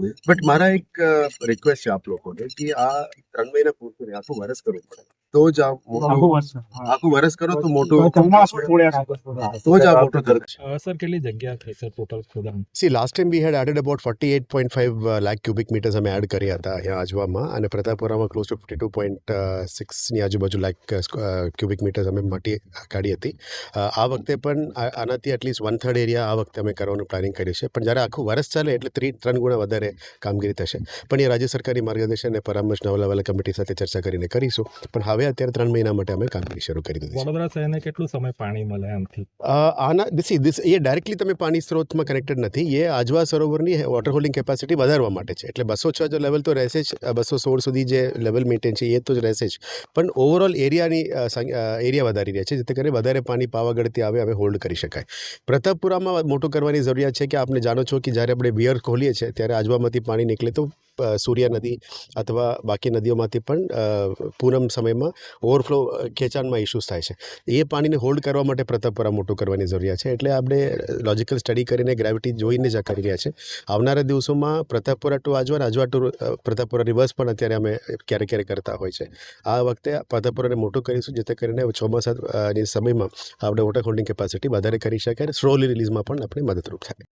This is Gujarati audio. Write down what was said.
બટ મારા એક રિક્વેસ્ટ છે આપ લોકોને કે આ 3 મહિના પૂરતું નહીં, આખું વરસ કરવું પડે. તો જ આ આખું વરસ કરો તો મોટું તો જ આ મોટો દર્દ છે. સર કેટલી જગ્યા થઈ સર ટોટલ ખોદાણ? See last time we had added about 48.5 lakh cubic metres અમે એડ કર્યા હતા અહીંયા આજવામાં, અને પ્રતાપપુરામાં ક્લોઝ ટુ 52.6ની આજુબાજુ લાખ ક્યુબિક મીટર્સ અમે માટી કાઢી હતી. આ વખતે પણ આનાથી એટલીસ્ટ 1/3 એરિયા આ વખતે અમે કરવાનું પ્લાનિંગ કર્યું છે. પણ જ્યારે આખું વરસ ચાલે એટલે 3 ગુણા વધારે કામગીરી થશે. પણ એ રાજ્ય સરકારની માર્ગદર્શન અને પરામર્શ નવલા કમિટી સાથે ચર્ચા કરીને કરીશું. પણ હવે અત્યારે 3 મહિના માટે અમે કામગીરી શરૂ કરી દીધી છે. વડોદરા શહેરને કેટલું સમય પાણી મળે આમથી? આના એ ડાયરેક્ટલી તમે પાણી સ્ત્રોતમાં કનેક્ટેડ નથી. એ આજવા સરોવરની વોટર હોલ્ડિંગ કેપેસિટી વધારવા માટે છે. એટલે 206 લેવલ તો રહેશે જ, 216 સુધી જે લેવલ મેન્ટેન છે એ તો જ રહેશે જ. પણ ઓવરઓલ એરિયા વધારી રહ્યા છે, જેથી કરીને વધારે પાણી પાવાગઢથી આવે અમે હોલ્ડ કરી શકાય. પ્રતાપપુરામાં મોટું કરવાની જરૂરિયાત છે કે આપણે જાણો છો કે જ્યારે આપણે બિયર ખોલીએ છીએ ત્યારે આજવામાંથી પાણી નીકળે તો સૂર્યા નદી અથવા બાકી નદીઓમાંથી પણ પૂનમ સમયમાં ઓવરફ્લો ખેંચાણમાં ઇસ્યુઝ થાય છે. એ પાણીને હોલ્ડ કરવા માટે પ્રતાપપુરા મોટું કરવાની જરૂરિયાત છે. એટલે આપણે લોજિકલ સ્ટડી કરીને ગ્રેવિટી જોઈને જ આ કરી રહ્યા છે. આવનારા દિવસોમાં Pratappura to Ajwa, Ajwa to Pratappura reverse પણ અત્યારે અમે ક્યારેક કરતા હોય છે. આ વખતે પ્રતાપપુરાને મોટું કરીશું, જેથી કરીને ચોમાસાની સમયમાં આપણે વોટર હોલ્ડિંગ કેપેસિટી વધારે કરી શકાય અને સ્લોલી રિલીઝમાં પણ આપણે મદદરૂપ થાય.